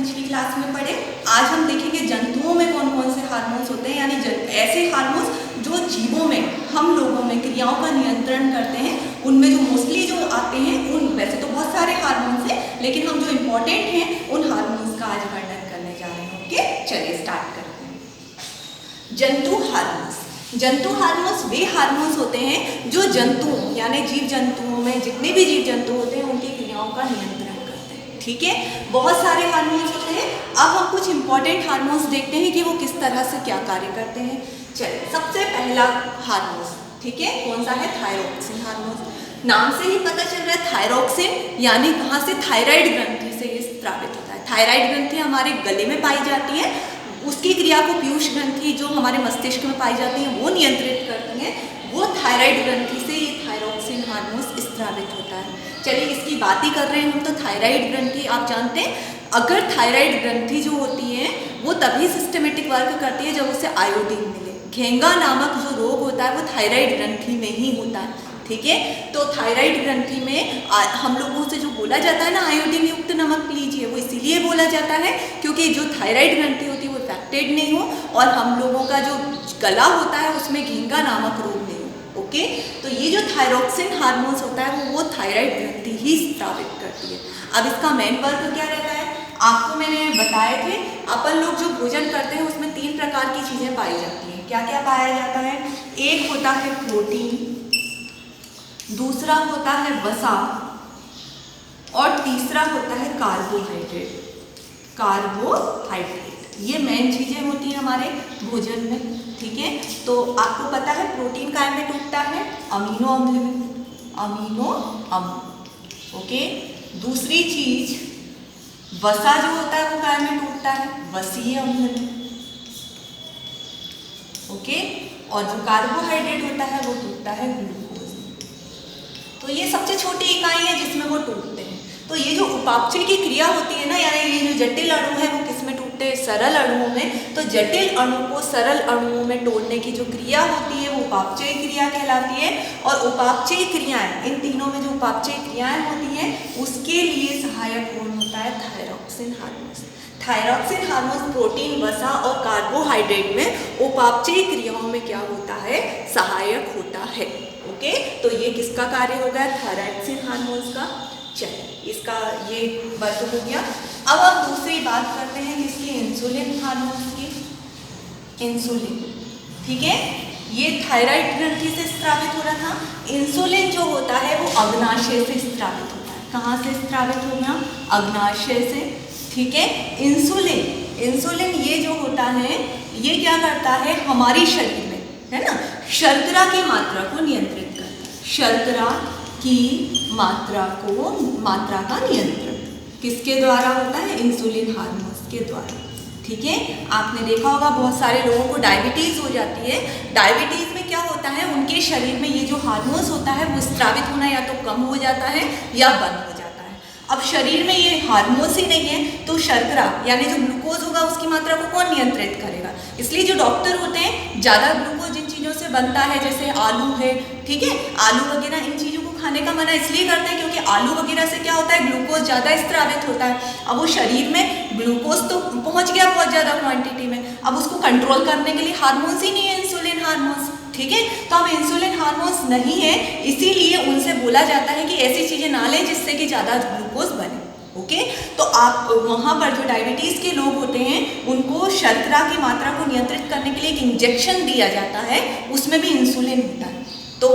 पिछली क्लास में पढ़े। आज हम देखेंगे जंतुओं में कौन कौन से हार्मोन्स होते हैं, यानी ऐसे हार्मोन्स जो जीवों में, हम लोगों में क्रियाओं का नियंत्रण करते हैं। उनमें जो मोस्टली जो आते हैं, उन वैसे तो बहुत सारे हार्मोन्स हैं, लेकिन हम जो इम्पोर्टेंट हैं उन हार्मोन्स का आज वर्णन करने जा रहे हैं। ओके, चलिए स्टार्ट करते हैं। जंतु हार्मोन्स। जंतु हार्मोन्स वे हार्मोन्स होते हैं जो जंतुओं यानी जीव जंतुओं में, जितने भी जीव जंतु होते हैं उनकी क्रियाओं का नियंत्रण करते हैं। ठीक है, बहुत सारे हार्मोन्स होते हैं। अब हम कुछ इंपॉर्टेंट हार्मोन्स देखते हैं कि वो किस तरह से क्या कार्य करते हैं। चलिए, सबसे पहला हार्मोन, ठीक है, कौन सा है? Thyroxine hormone. नाम से ही पता चल रहा है थायरोक्सिन यानी कहाँ से? थायराइड ग्रंथि से ये स्रावित होता है। थायराइड ग्रंथि हमारे गले में पाई जाती है, उसकी क्रिया को पीयूष ग्रंथि जो हमारे मस्तिष्क में पाई जाती है वो नियंत्रित करती हैं। वो थायराइड ग्रंथि से ये थायरोक्सिन हार्मोन स्रावित होता है। चलिए, इसकी बात ही कर रहे हैं हम, तो थायराइड ग्रंथि आप जानते हैं, अगर थायराइड ग्रंथि जो होती है वो तभी सिस्टमेटिक वर्क करती है जब उसे आयोडीन मिले। घेंगा नामक जो रोग होता है वो थायराइड ग्रंथि में ही होता है। ठीक है, तो थायराइड ग्रंथि में हम लोगों से जो बोला जाता है ना, आयोडीन युक्त नमक लीजिए, वो इसीलिए बोला जाता है क्योंकि जो थायराइड ग्रंथि होती है वो इफेक्टेड नहीं हो और हम लोगों का जो गला होता है उसमें घेंगा नामक रोग नहीं हो। ओके, तो ये जो थायरोक्सिन हार्मोन्स होता है वो थायराइड ग्रंथि ही स्रावित करती है। अब इसका मेन वर्क क्या रहता है? आपको मैंने बताए थे, अपन लोग जो भोजन करते हैं उसमें 3 प्रकार की चीज़ें पाई जाती हैं। क्या क्या पाया जाता है? एक होता है प्रोटीन, दूसरा होता है वसा और तीसरा होता है कार्बोहाइड्रेट। कार्बोहाइड्रेट ये मेन चीज़ें होती हैं हमारे भोजन में। ठीक है, तो आपको पता है प्रोटीन काय में टूटता है? अमीनो अम्ल में, अमीनो अम्ल। ओके, दूसरी चीज वसा जो होता है वो काय में टूटता है? वसीय अम्ल में। ओके, और जो कार्बोहाइड्रेट होता है वो टूटता है ग्लूकोज में। तो ये सबसे छोटी इकाई है जिसमें वो टूटते हैं। तो ये जो उपापचय की क्रिया होती है ना, यानी ये जो जटिल अणु है वो किसमें टूटते हैं? सरल अणुओं में। तो जटिल अणु को सरल अणुओं में तोड़ने की जो क्रिया होती है वो उपापचय क्रिया कहलाती है। और उपापचय क्रियाएं, इन तीनों में जो उपापचय क्रियाएं होती हैं उसके लिए सहायक कौन होता है? Thyroxine hormone. Thyroxine hormone protein, वसा और कार्बोहाइड्रेट में उपापचय क्रियाओं में क्या होता है? सहायक होता है। ओके, तो ये किसका कार्य हो गया? थायरोक्सिन हार्मोन्स का। चलिए, इसका ये वर्क हो गया। अब हम दूसरी बात करते हैं किसकी? इंसुलिन हार्मोन्स की। इंसुलिन, ठीक है, ये थायराइड ग्रंथि से स्रावित हो रहा था। इंसुलिन जो होता है वो अग्नाशय से स्रावित होता है। कहाँ से स्रावित होगा? अग्नाशय से। ठीक है, इंसुलिन ये जो होता है ये क्या करता है? हमारी शरीर में, है ना, शर्करा की मात्रा को नियंत्रित करता है। शर्करा की मात्रा का नियंत्रण किसके द्वारा होता है? इंसुलिन हार्मोन्स के द्वारा। ठीक है, आपने देखा होगा बहुत सारे लोगों को डायबिटीज़ हो जाती है। डायबिटीज़ में क्या होता है? उनके शरीर में ये जो हार्मोन्स होता है वो स्रावित होना या तो कम हो जाता है या बंद हो जाता है। अब शरीर में ये हार्मोन्स ही नहीं है तो शर्करा यानी जो ग्लूकोज होगा उसकी मात्रा को कौन नियंत्रित करेगा? इसलिए जो डॉक्टर होते हैं, ज़्यादा ग्लूकोज जिन चीज़ों से बनता है जैसे आलू है, ठीक है, आलू वगैरह, इन चीज़ों को खाने का मना इसलिए करते हैं क्योंकि आलू वगैरह से क्या होता है? ग्लूकोज ज़्यादा स्रावित होता है। अब वो शरीर में ग्लूकोज तो पहुंच गया बहुत ज़्यादा क्वांटिटी में, अब उसको कंट्रोल करने के लिए हार्मोन्स ही नहीं है, इंसुलिन हार्मोन्स। ठीक है, तो अब इंसुलिन हार्मोन्स नहीं है, इसीलिए उनसे बोला जाता है कि ऐसी चीज़ें ना लें जिससे कि ज़्यादा ग्लूकोज बने। ओके, तो आप वहाँ पर जो डायबिटीज़ के लोग होते हैं उनको शर्करा की मात्रा को नियंत्रित करने के लिए एक इंजेक्शन दिया जाता है, उसमें भी इंसुलिन होता है। तो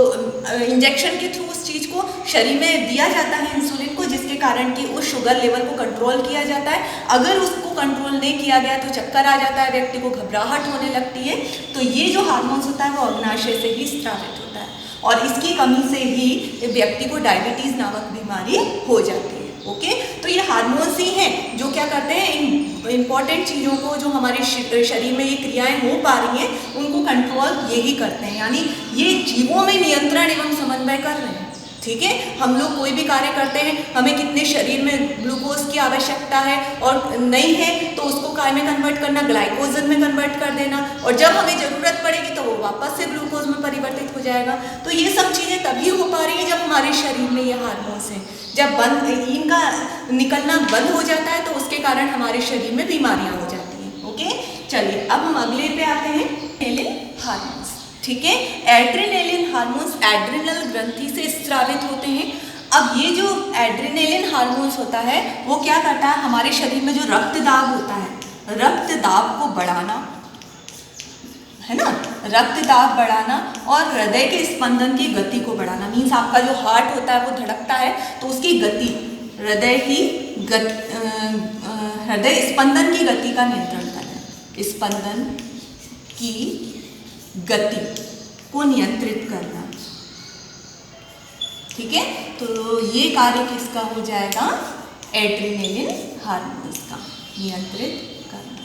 इंजेक्शन के थ्रू उस चीज़ को शरीर में दिया जाता है, इंसुलिन को, जिसके कारण कि उस शुगर लेवल को कंट्रोल किया जाता है। अगर उसको कंट्रोल नहीं किया गया तो चक्कर आ जाता है, व्यक्ति को घबराहट होने लगती है। तो ये जो हार्मोन्स होता है वो अग्नाशय से ही स्रावित होता है और इसकी कमी से ही व्यक्ति को डायबिटीज़ नामक बीमारी हो जाती है। ओके, तो ये हार्मोन्स ही हैं जो क्या करते हैं? इन इम्पॉर्टेंट चीज़ों को जो हमारे शरीर में ये क्रियाएं हो पा रही हैं उनको कंट्रोल यही करते हैं, यानी ये जीवों में नियंत्रण एवं समन्वय कर रहे हैं। ठीक है, हम लोग कोई भी कार्य करते हैं, हमें कितने शरीर में ग्लूकोज की आवश्यकता है और नहीं है तो उसको काय में कन्वर्ट करना? ग्लाइकोजन में कन्वर्ट कर देना, और जब हमें ज़रूरत पड़ेगी तो वो वापस से ग्लूकोज में परिवर्तित हो जाएगा। तो ये सब चीज़ें तभी हो पा रही हैं जब हमारे शरीर में ये हार्मोन्स हैं। जब इनका निकलना बंद हो जाता है तो उसके कारण हमारे शरीर में बीमारियां हो जाती हैं। ओके, चलिए अब हम अगले पे आते हैं, एड्रेनलिन हार्मोन्स। ठीक है, एड्रेनलिन हार्मोन्स एड्रिनल ग्रंथि से स्रावित होते हैं। अब ये जो एड्रेनलिन हार्मोन्स होता है वो क्या करता है, हमारे शरीर में जो रक्त दाब होता है, रक्त दाब को बढ़ाना, है ना, रक्त दाब बढ़ाना और हृदय के स्पंदन की गति को बढ़ाना। मीन्स आपका जो हार्ट होता है वो धड़कता है तो उसकी गति, हृदय की हृदय स्पंदन की गति का नियंत्रण करना, स्पंदन की गति को नियंत्रित करना। ठीक है, तो ये कार्य किसका हो जाएगा, एड्रेनलिन हार्मोन्स का, नियंत्रित करना।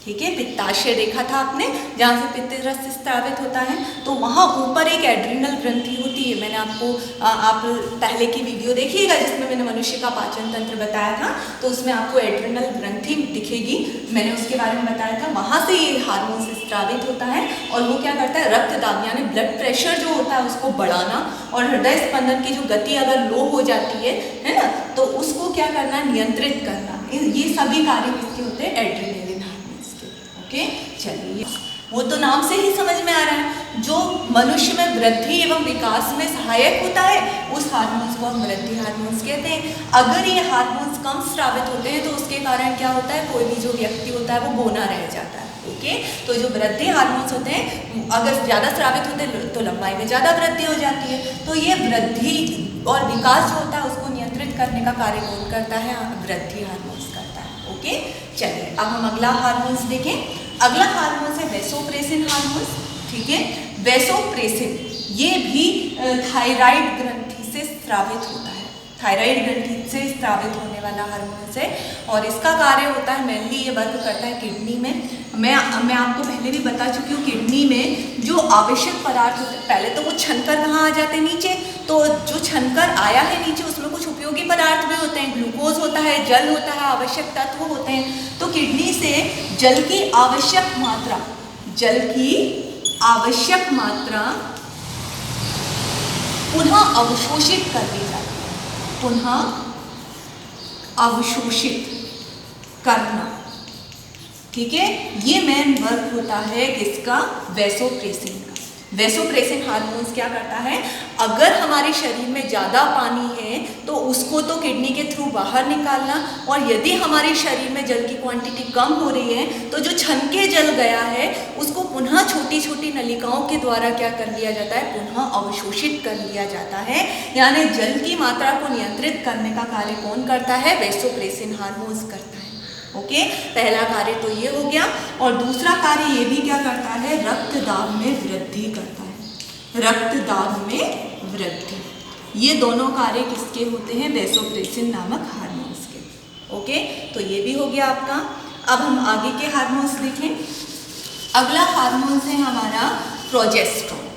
ठीक है, पित्ताशय देखा था आपने, जहाँ से पित्त रस स्रावित होता है, तो वहाँ ऊपर एक एड्रिनल ग्रंथि होती है। मैंने आपको आप पहले की वीडियो देखिएगा जिसमें मैंने मनुष्य का पाचन तंत्र बताया था, तो उसमें आपको एड्रिनल ग्रंथि दिखेगी, मैंने उसके बारे में बताया था। वहाँ से ये हार्मोन स्रावित होता है और वो क्या करता है, रक्त दाब यानी ब्लड प्रेशर जो होता है उसको बढ़ाना और हृदय स्पंदन की जो गति अगर लो हो जाती है ना, तो उसको क्या करना, नियंत्रित करना। ये सभी कार्य किसके होते हैं, एड्रेनलिन हार्मोन्स के। ओके, चलिए, वो तो नाम से ही समझ में आ रहा है, जो मनुष्य में वृद्धि एवं विकास में सहायक होता है उस हार्मोन्स को हम वृद्धि हार्मोन्स कहते हैं। अगर ये हार्मोन्स कम स्रावित होते हैं तो उसके कारण क्या होता है, कोई भी जो व्यक्ति होता है वो बौना रह जाता है। ओके, तो जो वृद्धि हार्मोन्स होते हैं अगर ज़्यादा स्रावित होते हैं तो लंबाई में ज़्यादा वृद्धि हो जाती है। तो ये वृद्धि और विकास जो होता है उसको नियंत्रित करने का कार्य कौन करता है, वृद्धि हार्मोन्स करता है। ओके, चलिए अब हम अगला हार्मोन्स देखें। अगला हार्मोन है वैसोप्रेसिन हार्मोन। ठीक है, वैसोप्रेसिन ये भी थायराइड ग्रंथि से स्रावित होता है, थायराइड ग्रंथि से स्रावित होने वाला हार्मोन है और इसका कार्य होता है, मेनली ये वर्क करता है किडनी में। मैं आपको पहले भी बता चुकी हूँ, किडनी में जो आवश्यक पदार्थ होते हैं, पहले तो वो छनकर कहाँ आ जाते हैं, नीचे। तो जो छनकर आया है नीचे उसमें कुछ उपयोगी पदार्थ भी होते हैं, ग्लूकोज होता है, जल होता है, आवश्यक तत्व होते हैं। तो किडनी से जल की आवश्यक मात्रा, जल की आवश्यक मात्रा पुनः अवशोषित कर दी जाती है, पुनः अवशोषित करना। ठीक है, ये मेन वर्क होता है किसका, वैसोप्रेसिन का। वैसोप्रेसिन हार्मोन्स क्या करता है, अगर हमारे शरीर में ज़्यादा पानी है तो उसको तो किडनी के थ्रू बाहर निकालना, और यदि हमारे शरीर में जल की क्वांटिटी कम हो रही है तो जो छनके जल गया है उसको पुनः छोटी छोटी नलिकाओं के द्वारा क्या कर लिया जाता है, पुनः अवशोषित कर लिया जाता है। यानी जल की मात्रा को नियंत्रित करने का कार्य कौन करता है, वैसोप्रेसिन हार्मोन्स करता है। ओके, पहला कार्य तो ये हो गया। और दूसरा कार्य ये भी क्या करता है, रक्त दाब में वृद्धि करता है, रक्त दाब में वृद्धि। ये दोनों कार्य किसके होते हैं, वैसोप्रेसिन नामक हार्मोन्स के। ओके, तो ये भी हो गया आपका। अब हम आगे के हार्मोन्स देखें। अगला हार्मोन्स है हमारा प्रोजेस्टेरोन।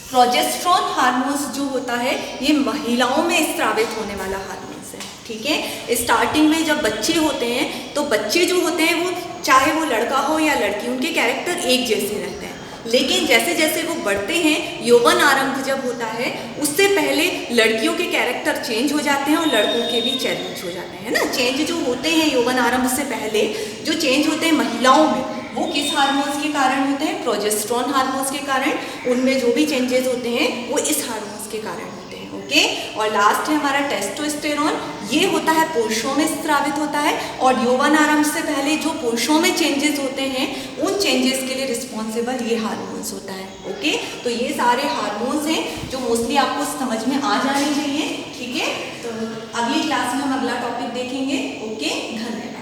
प्रोजेस्टेरोन हार्मोन्स जो होता है ये महिलाओं में स्रावित होने वाला हार्मोन्स है। ठीक है, स्टार्टिंग में जब बच्चे होते हैं तो बच्चे जो होते हैं वो चाहे वो लड़का हो या लड़की, उनके कैरेक्टर एक जैसे रहते हैं। लेकिन जैसे जैसे वो बढ़ते हैं, यौवन आरंभ जब होता है उससे पहले लड़कियों के कैरेक्टर चेंज हो जाते हैं और लड़कों के भी चेंज हो जाते हैं ना। चेंज जो होते हैं यौवन आरंभ से पहले जो चेंज होते हैं महिलाओं में, वो किस हार्मोन्स के कारण होते हैं, प्रोजेस्टेरोन हार्मोन्स के कारण। उनमें जो भी चेंजेस होते हैं वो इस हार्मोन्स के कारण होते हैं। ओके, और लास्ट है हमारा टेस्टोस्टेरोन। ये होता है पुरुषों में स्रावित होता है, और यौवन आरंभ से पहले जो पुरुषों में चेंजेस होते हैं उन चेंजेस के लिए रिस्पॉन्सिबल ये हार्मोन्स होता है। ओके, तो ये सारे हार्मोन्स हैं जो मोस्टली आपको समझ में आ जाने चाहिए। ठीक है, तो अगली क्लास में हम अगला टॉपिक देखेंगे। ओके, धन्यवाद।